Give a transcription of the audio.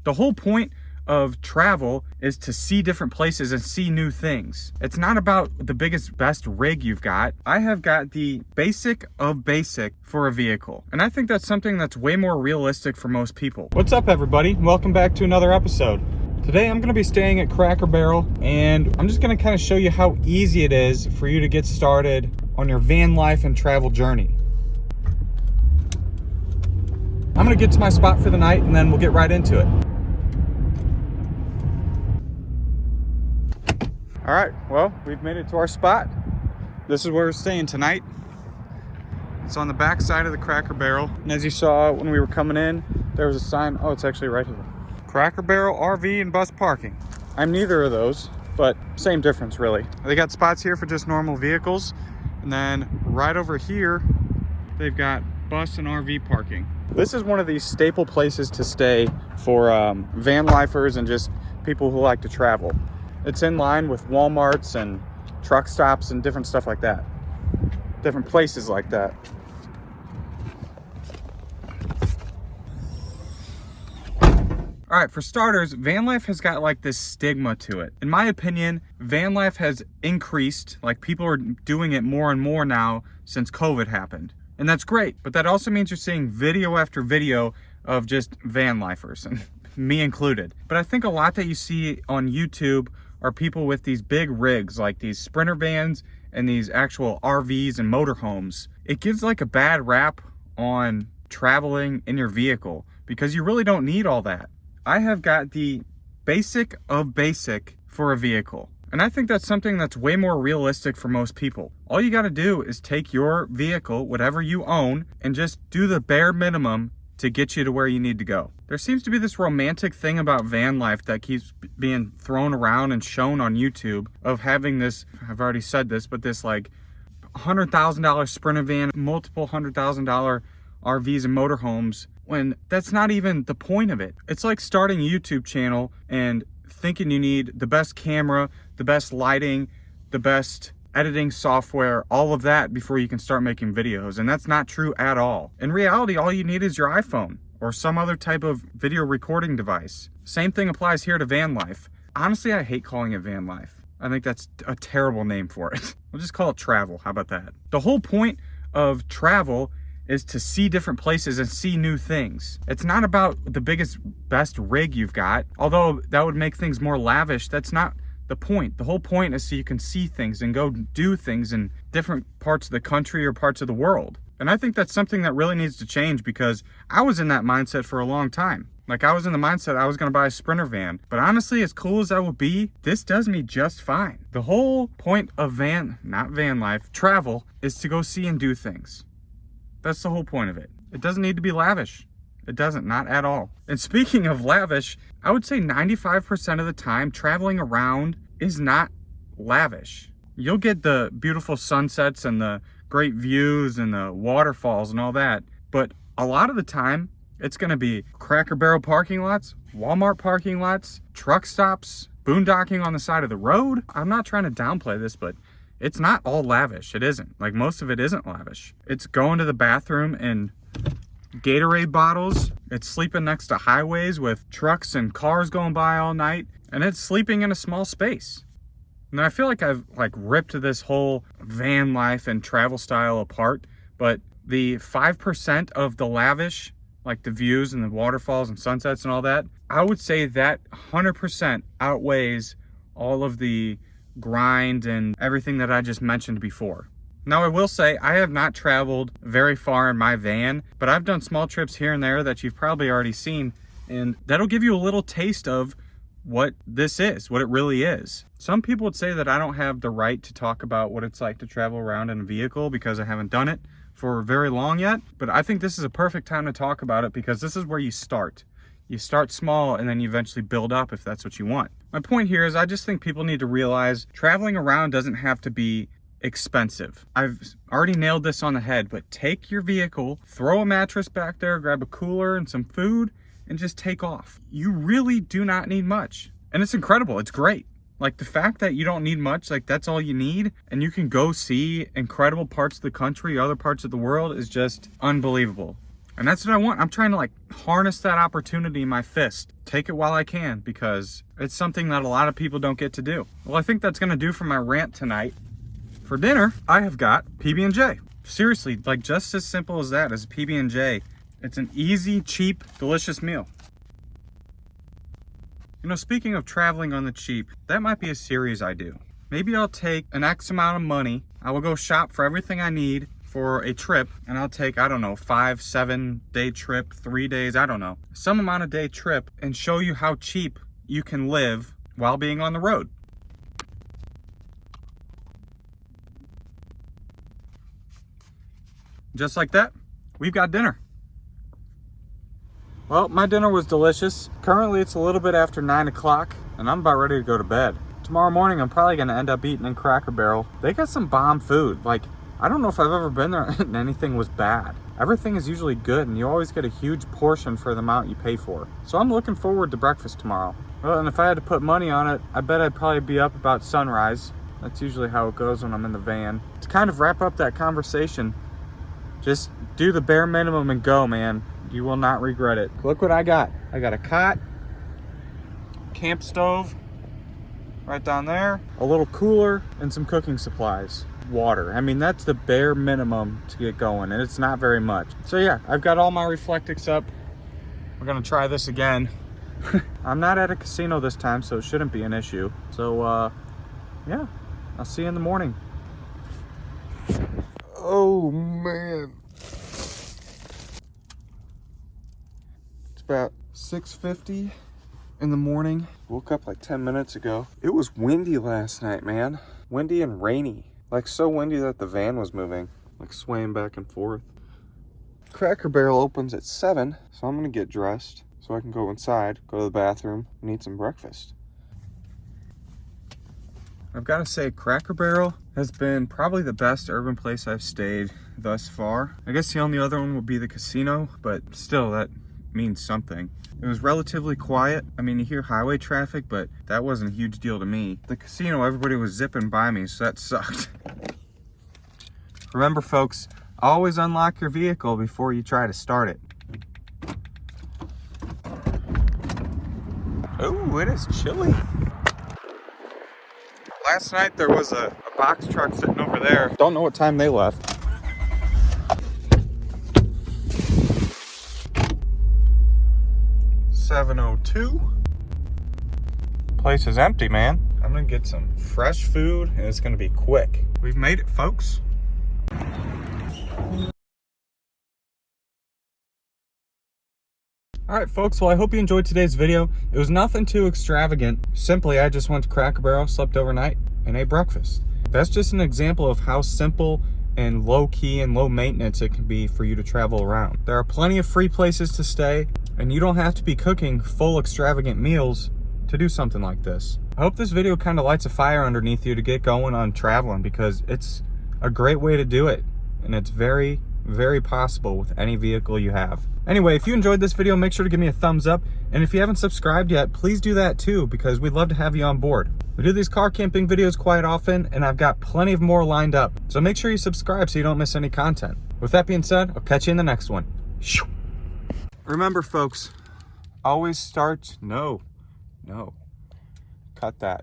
The whole point of travel is to see different places and see new things. It's not about the biggest, best rig you've got. I have got the basic of basic for a vehicle. And I think that's something that's way more realistic for most people. What's up, everybody? Welcome back to another episode. Today I'm going to be staying at Cracker Barrel, and I'm just going to kind of show you how easy it is for you to get started on your van life and travel journey. I'm going to get to my spot for the night and then we'll get right into it. All right, well, we've made it to our spot. This is where we're staying tonight. It's on the back side of the Cracker Barrel. And as you saw when we were coming in, there was a sign. Oh, it's actually right here. Cracker Barrel RV and bus parking. I'm neither of those, but same difference really. They got spots here for just normal vehicles. And then right over here, they've got bus and RV parking. This is one of these staple places to stay for van lifers and just people who like to travel. It's in line with Walmarts and truck stops and different stuff like that. Different places like that. All right, for starters, van life has got like this stigma to it. In my opinion, van life has increased, like people are doing it more and more now since COVID happened. And that's great, but that also means you're seeing video after video of just van lifers, and me included. But I think a lot that you see on YouTube are people with these big rigs, like these Sprinter vans and these actual RVs and motorhomes. It gives like a bad rap on traveling in your vehicle because you really don't need all that. I have got the basic of basic for a vehicle. And I think that's something that's way more realistic for most people. All you gotta do is take your vehicle, whatever you own, and just do the bare minimum to get you to where you need to go. There seems to be this romantic thing about van life that keeps being thrown around and shown on YouTube of having this, I've already said this, but this like $100,000 Sprinter van, multiple $100,000 RVs and motorhomes, when that's not even the point of it. It's like starting a YouTube channel and thinking you need the best camera, the best lighting, the best editing software, all of that before you can start making videos. And that's not true at all. In reality, all you need is your iPhone or some other type of video recording device. Same thing applies here to van life. Honestly, I hate calling it van life. I think that's a terrible name for it. We'll just call it travel. How about that? The whole point of travel is to see different places and see new things. It's not about the biggest, best rig you've got, although that would make things more lavish. That's not the point. The whole point is so you can see things and go do things in different parts of the country or parts of the world. And I think that's something that really needs to change because I was in that mindset for a long time. Like I was in the mindset I was gonna buy a Sprinter van, but honestly, as cool as that will be, this does me just fine. The whole point of not van life, travel, is to go see and do things. That's the whole point of it. It doesn't need to be lavish. It doesn't, not at all. And speaking of lavish, I would say 95% of the time traveling around is not lavish. You'll get the beautiful sunsets and the great views and the waterfalls and all that, but a lot of the time it's gonna be Cracker Barrel parking lots, Walmart parking lots, truck stops, boondocking on the side of the road. I'm not trying to downplay this, but it's not all lavish. It isn't. Like most of it isn't lavish. It's going to the bathroom in Gatorade bottles. It's sleeping next to highways with trucks and cars going by all night. And it's sleeping in a small space. Now I feel like I've ripped this whole van life and travel style apart, but the 5% of the lavish, like the views and the waterfalls and sunsets and all that, I would say that 100% outweighs all of the grind and everything that I just mentioned before. Now I will say I have not traveled very far in my van, but I've done small trips here and there that you've probably already seen, and that'll give you a little taste of what this is, what it really is. Some people would say that I don't have the right to talk about what it's like to travel around in a vehicle because I haven't done it for very long yet, but I think this is a perfect time to talk about it because this is where you start. You start small and then you eventually build up if that's what you want. My point here is I just think people need to realize traveling around doesn't have to be expensive. I've already nailed this on the head, but take your vehicle, throw a mattress back there, grab a cooler and some food, and just take off. You really do not need much. And it's incredible, it's great. Like the fact that you don't need much, like that's all you need, and you can go see incredible parts of the country, other parts of the world is just unbelievable. And that's what I want. I'm trying to like harness that opportunity in my fist. Take it while I can, because it's something that a lot of people don't get to do. Well, I think that's gonna do for my rant tonight. For dinner, I have got PB&J. Seriously, like just as simple as that, as PB&J. It's an easy, cheap, delicious meal. You know, speaking of traveling on the cheap, that might be a series I do. Maybe I'll take an X amount of money. I will go shop for everything I need for a trip, and I'll take, I don't know, 5-7 day trip, 3 days, I don't know, some amount of day trip, and show you how cheap you can live while being on the road. Just like that, we've got dinner. Well, my dinner was delicious. Currently it's a little bit after 9 o'clock, and I'm about ready to go to bed. Tomorrow morning I'm probably gonna end up eating in Cracker Barrel. They got some bomb food. Like, I don't know if I've ever been there and anything was bad. Everything is usually good, and you always get a huge portion for the amount you pay for. So I'm looking forward to breakfast tomorrow. Well, and if I had to put money on it, I bet I'd probably be up about sunrise. That's usually how it goes when I'm in the van. To kind of wrap up that conversation, just do the bare minimum and go, man. You will not regret it. Look what I got. I got a cot, camp stove right down there, a little cooler, and some cooking supplies. Water. I mean, that's the bare minimum to get going, and it's not very much. So yeah, I've got all my Reflectix up. We're gonna try this again. I'm not at a casino this time, so it shouldn't be an issue. So yeah, I'll see you in the morning. Oh man, it's about 6:50 in the morning. Woke up like 10 minutes ago. It was windy last night, man. Windy and rainy. Like so windy that the van was moving, like swaying back and forth. Cracker Barrel opens at 7, so I'm gonna get dressed so I can go inside, go to the bathroom, and eat some breakfast. I've gotta say, Cracker Barrel has been probably the best urban place I've stayed thus far. I guess the only other one would be the casino, but still, that means something. It was relatively quiet. I mean, you hear highway traffic, but that wasn't a huge deal to me. The casino, everybody was zipping by me, so that sucked. Remember, folks, always unlock your vehicle before you try to start it. Oh, it is chilly. Last night there was a box truck sitting over there. Don't know what time they left. $7:02. Place is empty, man. I'm gonna get some fresh food, and it's gonna be quick. We've made it, folks. All right, folks, well, I hope you enjoyed today's video. It was nothing too extravagant. Simply, I just went to Cracker Barrel, slept overnight, and ate breakfast. That's just an example of how simple and low-key and low maintenance it can be for you to travel around. There are plenty of free places to stay, and you don't have to be cooking full extravagant meals to do something like this. I hope this video kind of lights a fire underneath you to get going on traveling, because it's a great way to do it, and it's very, very possible with any vehicle you have. Anyway, if you enjoyed this video, make sure to give me a thumbs up, and if you haven't subscribed yet, please do that too, because we'd love to have you on board. We do these car camping videos quite often, and I've got plenty of more lined up, so make sure you subscribe so you don't miss any content. With that being said, I'll catch you in the next one. Remember, folks, always start, no, cut that.